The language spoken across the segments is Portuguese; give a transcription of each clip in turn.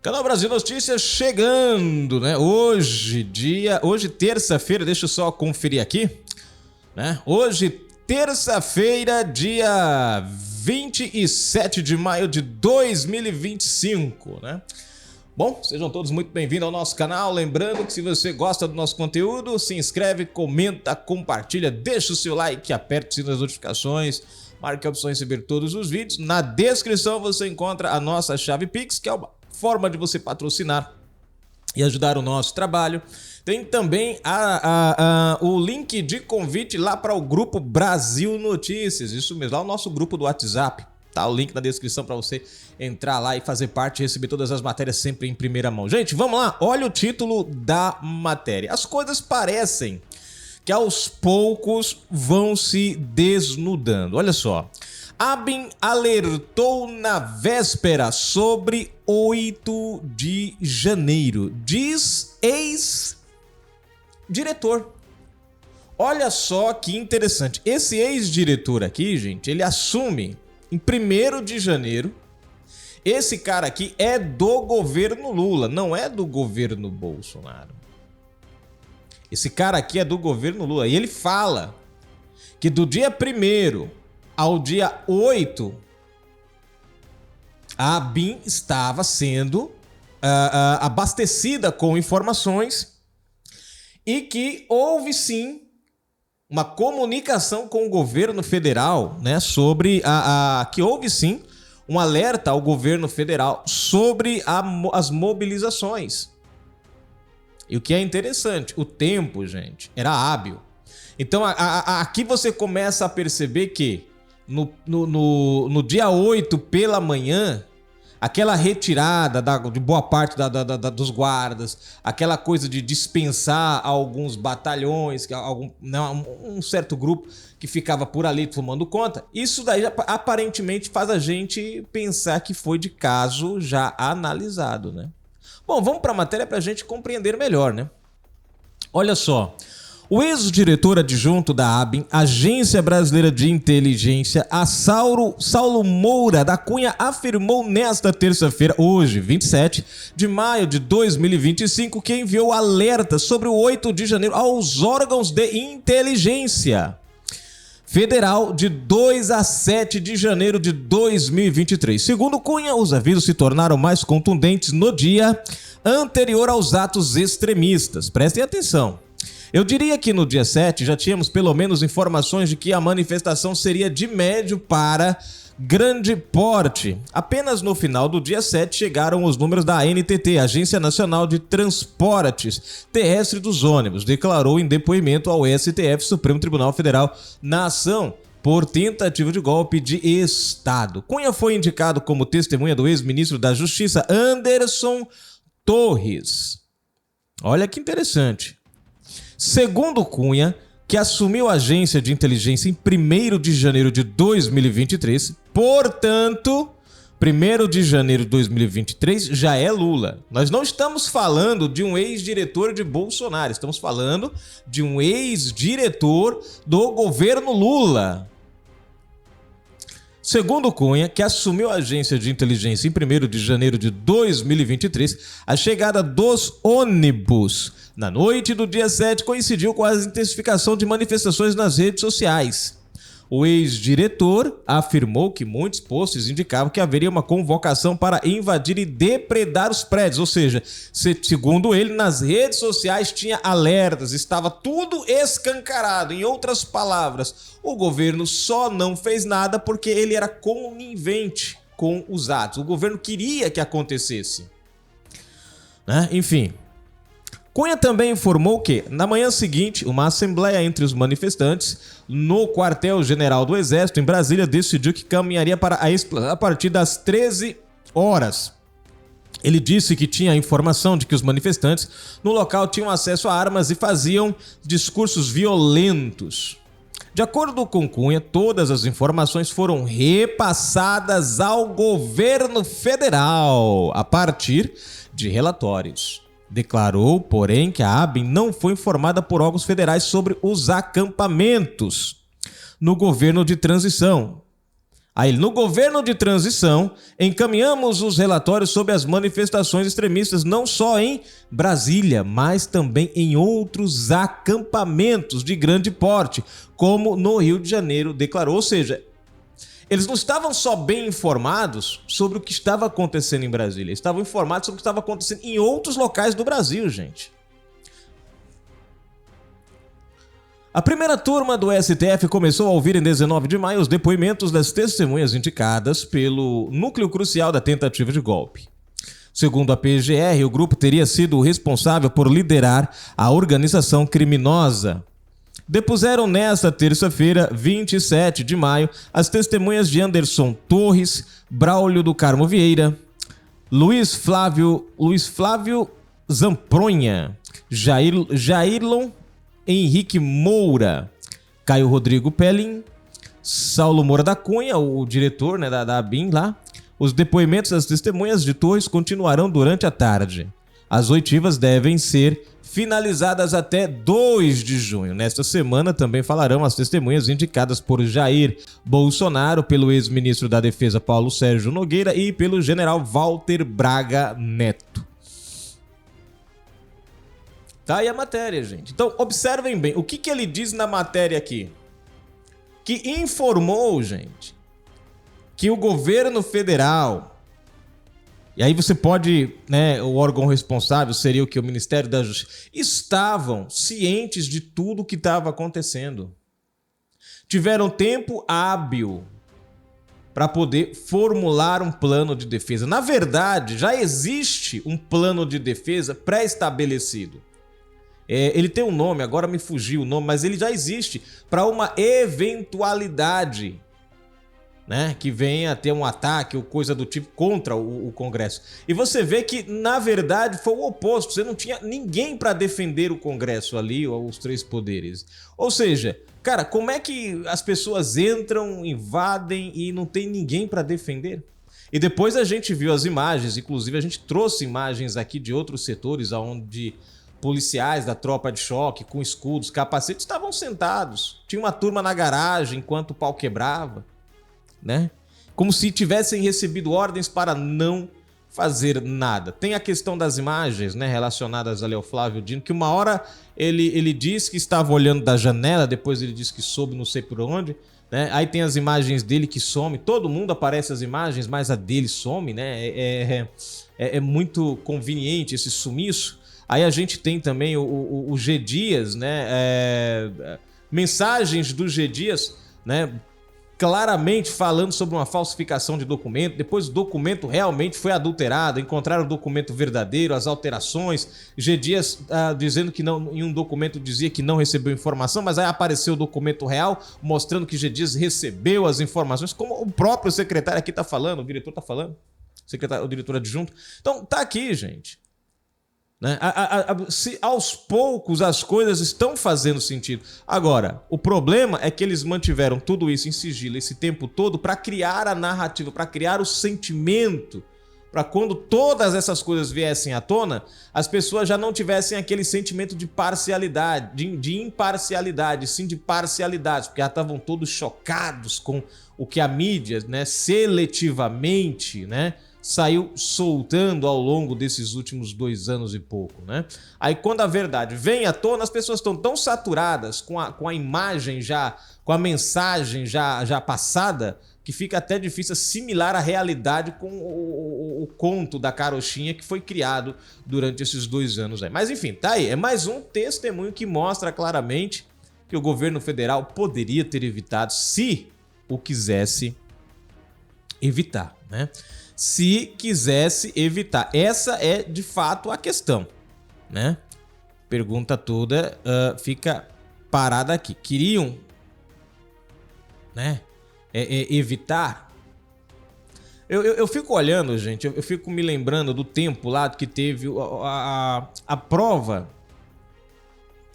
Canal Brasil Notícias chegando, né? Hoje, terça-feira, deixa eu só conferir aqui, né? Hoje, terça-feira, dia 27 de maio de 2025, né? Bom, sejam todos muito bem-vindos ao nosso canal. Lembrando que se você gosta do nosso conteúdo, se inscreve, comenta, compartilha, deixa o seu like, aperte o sininho das notificações, marque a opção receber todos os vídeos. Na descrição você encontra a nossa chave Pix, que é uma forma de você patrocinar e ajudar o nosso trabalho. Tem também o link de convite lá para o grupo Brasil Notícias, isso mesmo, lá o nosso grupo do WhatsApp. Tá o link na descrição para você entrar lá e fazer parte e receber todas as matérias sempre em primeira mão. Gente, vamos lá, olha o título da matéria. As coisas parecem que aos poucos vão se desnudando. Olha só. ABIN alertou na véspera sobre 8 de janeiro, diz ex-diretor. Olha só que interessante. Esse ex-diretor aqui, gente, ele assume em 1º de janeiro. Esse cara aqui é do governo Lula, não é do governo Bolsonaro. Esse cara aqui é do governo Lula. E ele fala que do dia 1º ao dia 8, a ABIN estava sendo abastecida com informações e que houve sim uma comunicação com o governo federal, né, sobre que houve sim um alerta ao governo federal sobre as mobilizações. E o que é interessante, o tempo, gente, era hábil. Então aqui você começa a perceber que no dia 8 pela manhã, aquela retirada de boa parte dos guardas, aquela coisa de dispensar alguns batalhões, um certo grupo que ficava por ali tomando conta, isso daí aparentemente faz a gente pensar que foi de caso já analisado, né? Bom, vamos para a matéria para a gente compreender melhor, né? Olha só. O ex-diretor adjunto da ABIN, Agência Brasileira de Inteligência, Saulo Moura da Cunha, afirmou nesta terça-feira, hoje, 27 de maio de 2025, que enviou alerta sobre o 8 de janeiro aos órgãos de inteligência federal de 2 a 7 de janeiro de 2023. Segundo Cunha, os avisos se tornaram mais contundentes no dia anterior aos atos extremistas. Prestem atenção. Eu diria que no dia 7 já tínhamos pelo menos informações de que a manifestação seria de médio para grande porte. Apenas no final do dia 7 chegaram os números da ANTT, Agência Nacional de Transportes Terrestre dos Ônibus, declarou em depoimento ao STF, Supremo Tribunal Federal, na ação por tentativa de golpe de Estado. Cunha foi indicado como testemunha do ex-ministro da Justiça, Anderson Torres. Olha que interessante. Segundo Cunha, que assumiu a agência de inteligência em 1º de janeiro de 2023, portanto, 1º de janeiro de 2023 já é Lula. Nós não estamos falando de um ex-diretor de Bolsonaro, estamos falando de um ex-diretor do governo Lula. Segundo Cunha, que assumiu a agência de inteligência em 1º de janeiro de 2023, a chegada dos ônibus na noite do dia 7 coincidiu com a intensificação de manifestações nas redes sociais. O ex-diretor afirmou que muitos posts indicavam que haveria uma convocação para invadir e depredar os prédios, ou seja, segundo ele, nas redes sociais tinha alertas, estava tudo escancarado. Em outras palavras, o governo só não fez nada porque ele era conivente com os atos. O governo queria que acontecesse, né? Enfim. Cunha também informou que, na manhã seguinte, uma assembleia entre os manifestantes no quartel-general do Exército, em Brasília, decidiu que caminharia para a partir das 13 horas. Ele disse que tinha a informação de que os manifestantes no local tinham acesso a armas e faziam discursos violentos. De acordo com Cunha, todas as informações foram repassadas ao governo federal a partir de relatórios. Declarou, porém, que a ABIN não foi informada por órgãos federais sobre os acampamentos no governo de transição. Aí, no governo de transição, encaminhamos os relatórios sobre as manifestações extremistas, não só em Brasília, mas também em outros acampamentos de grande porte, como no Rio de Janeiro, declarou. Ou seja, eles não estavam só bem informados sobre o que estava acontecendo em Brasília, estavam informados sobre o que estava acontecendo em outros locais do Brasil, gente. A primeira turma do STF começou a ouvir em 19 de maio os depoimentos das testemunhas indicadas pelo núcleo crucial da tentativa de golpe. Segundo a PGR, o grupo teria sido o responsável por liderar a organização criminosa. Depuseram nesta terça-feira, 27 de maio, as testemunhas de Anderson Torres, Braulio do Carmo Vieira, Luiz Flávio Zampronha, Jairlon Henrique Moura, Caio Rodrigo Pelin, Saulo Moura da Cunha, o diretor, né, da ABIN lá. Os depoimentos das testemunhas de Torres continuarão durante a tarde. As oitivas devem ser finalizadas até 2 de junho. Nesta semana também falarão as testemunhas indicadas por Jair Bolsonaro, pelo ex-ministro da Defesa Paulo Sérgio Nogueira e pelo general Walter Braga Neto. Tá aí a matéria, gente. Então, observem bem, o que ele diz na matéria aqui? Que informou, gente, que o governo federal, e aí você pode, né, o órgão responsável seria o que? O Ministério da Justiça, estavam cientes de tudo o que estava acontecendo. Tiveram tempo hábil para poder formular um plano de defesa. Na verdade, já existe um plano de defesa pré-estabelecido. Ele tem um nome, agora me fugiu o nome, mas ele já existe para uma eventualidade, né, que venha a ter um ataque ou coisa do tipo contra o Congresso. E você vê que, na verdade, foi o oposto. Você não tinha ninguém para defender o Congresso ali, ou os 3 poderes. Ou seja, cara, como é que as pessoas entram, invadem e não tem ninguém para defender? E depois a gente viu as imagens, inclusive a gente trouxe imagens aqui de outros setores onde policiais da tropa de choque com escudos, capacetes estavam sentados. Tinha uma turma na garagem enquanto o pau quebrava, né? Como se tivessem recebido ordens para não fazer nada. Tem a questão das imagens, né, relacionadas ali ao Flávio Dino, que uma hora ele disse que estava olhando da janela, depois ele disse que soube não sei por onde, né? Aí tem as imagens dele que some, todo mundo aparece as imagens, mas a dele some, né? É muito conveniente esse sumiço. Aí a gente tem também o G Dias, né? Mensagens do G Dias, né? Claramente falando sobre uma falsificação de documento. Depois o documento realmente foi adulterado, encontraram o documento verdadeiro, as alterações. G Dias dizendo que não, em um documento dizia que não recebeu informação, mas aí apareceu o documento real mostrando que G Dias recebeu as informações, como o próprio secretário aqui está falando, o diretor está falando, o diretor adjunto. Então tá aqui, gente. Né? Se aos poucos as coisas estão fazendo sentido. Agora, o problema é que eles mantiveram tudo isso em sigilo esse tempo todo para criar a narrativa, para criar o sentimento, para quando todas essas coisas viessem à tona, as pessoas já não tivessem aquele sentimento de parcialidade, de imparcialidade, sim de parcialidade, porque já estavam todos chocados com o que a mídia, né, seletivamente, né, saiu soltando ao longo desses últimos 2 anos e pouco, né? Aí quando a verdade vem à tona, as pessoas estão tão saturadas com a imagem já, com a mensagem já passada, que fica até difícil assimilar a realidade com o conto da carochinha que foi criado durante esses 2 anos aí. Mas enfim, tá aí, é mais um testemunho que mostra claramente que o governo federal poderia ter evitado, se o quisesse evitar, né? Se quisesse evitar. Essa é, de fato, a questão, né? Pergunta toda fica parada aqui. Queriam, né, evitar? Eu fico olhando, gente, eu fico me lembrando do tempo lá que teve a prova.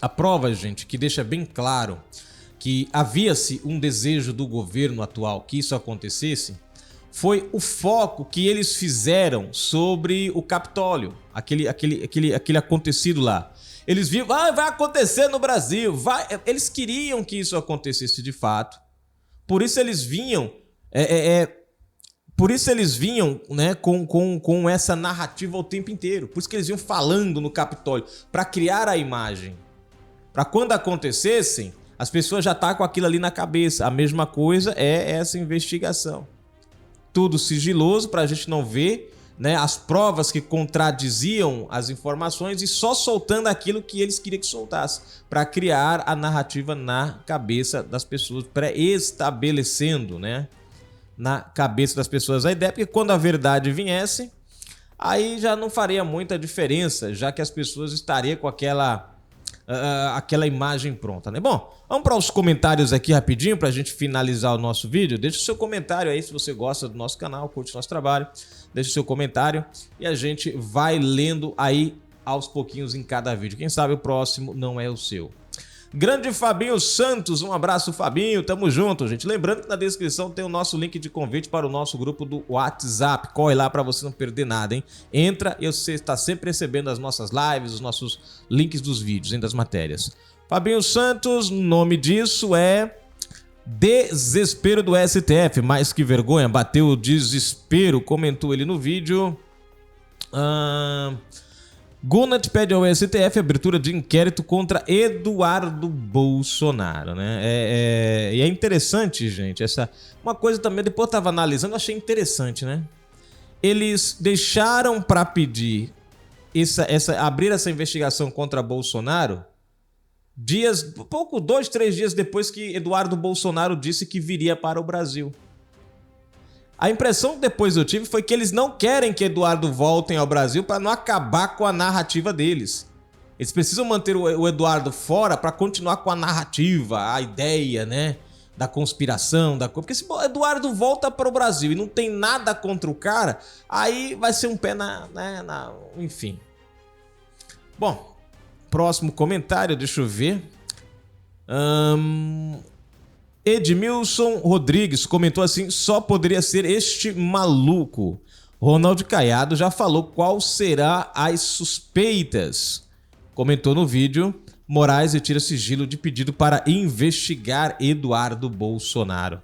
A prova, gente, que deixa bem claro que havia-se um desejo do governo atual que isso acontecesse, foi o foco que eles fizeram sobre o Capitólio, aquele acontecido lá. Eles viram, vai acontecer no Brasil, eles queriam que isso acontecesse de fato, por isso eles vinham Por isso eles vinham, né, com essa narrativa o tempo inteiro. Por isso que eles vinham falando no Capitólio, para criar a imagem. Para quando acontecessem, as pessoas já estão com aquilo ali na cabeça. A mesma coisa é essa investigação. Tudo sigiloso para a gente não ver, né, as provas que contradiziam as informações e só soltando aquilo que eles queriam que soltasse, para criar a narrativa na cabeça das pessoas, pré-estabelecendo, né, na cabeça das pessoas a ideia, porque quando a verdade viesse, aí já não faria muita diferença, já que as pessoas estariam com aquela imagem pronta, né? Bom, vamos para os comentários aqui rapidinho para a gente finalizar o nosso vídeo. Deixa o seu comentário aí se você gosta do nosso canal, curte o nosso trabalho, deixa o seu comentário e a gente vai lendo aí aos pouquinhos em cada vídeo. Quem sabe o próximo não é o seu. Grande Fabinho Santos, um abraço Fabinho, tamo junto, gente. Lembrando que na descrição tem o nosso link de convite para o nosso grupo do WhatsApp. Corre lá para você não perder nada, hein? Entra e você está sempre recebendo as nossas lives, os nossos links dos vídeos, hein, das matérias. Fabinho Santos, o nome disso é Desespero do STF, mais que vergonha, bateu o desespero, comentou ele no vídeo. Gunnar pede ao STF abertura de inquérito contra Eduardo Bolsonaro, né? E é interessante, gente, uma coisa também, depois eu estava analisando, eu achei interessante, né? Eles deixaram para pedir abrir essa investigação contra Bolsonaro 2, 3 dias depois que Eduardo Bolsonaro disse que viria para o Brasil. A impressão que depois eu tive foi que eles não querem que Eduardo volte ao Brasil para não acabar com a narrativa deles. Eles precisam manter o Eduardo fora para continuar com a narrativa, a ideia, né, da conspiração, porque se o Eduardo volta para o Brasil e não tem nada contra o cara, aí vai ser um pé enfim. Bom, próximo comentário, deixa eu ver. Edmilson Rodrigues comentou assim: só poderia ser este maluco. Ronald Caiado já falou qual será as suspeitas. Comentou no vídeo: Moraes retira sigilo de pedido para investigar Eduardo Bolsonaro.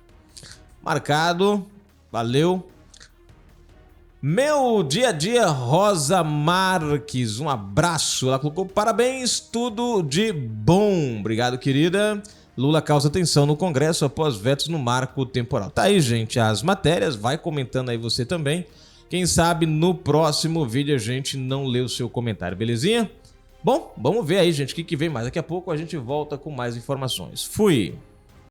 Marcado, valeu. Meu dia a dia, Rosa Marques, um abraço. Ela colocou: parabéns, tudo de bom. Obrigado, querida. Lula causa tensão no Congresso após vetos no marco temporal. Tá aí, gente, as matérias. Vai comentando aí você também. Quem sabe no próximo vídeo a gente não lê o seu comentário, belezinha? Bom, vamos ver aí, gente, o que vem mais. Daqui a pouco a gente volta com mais informações. Fui!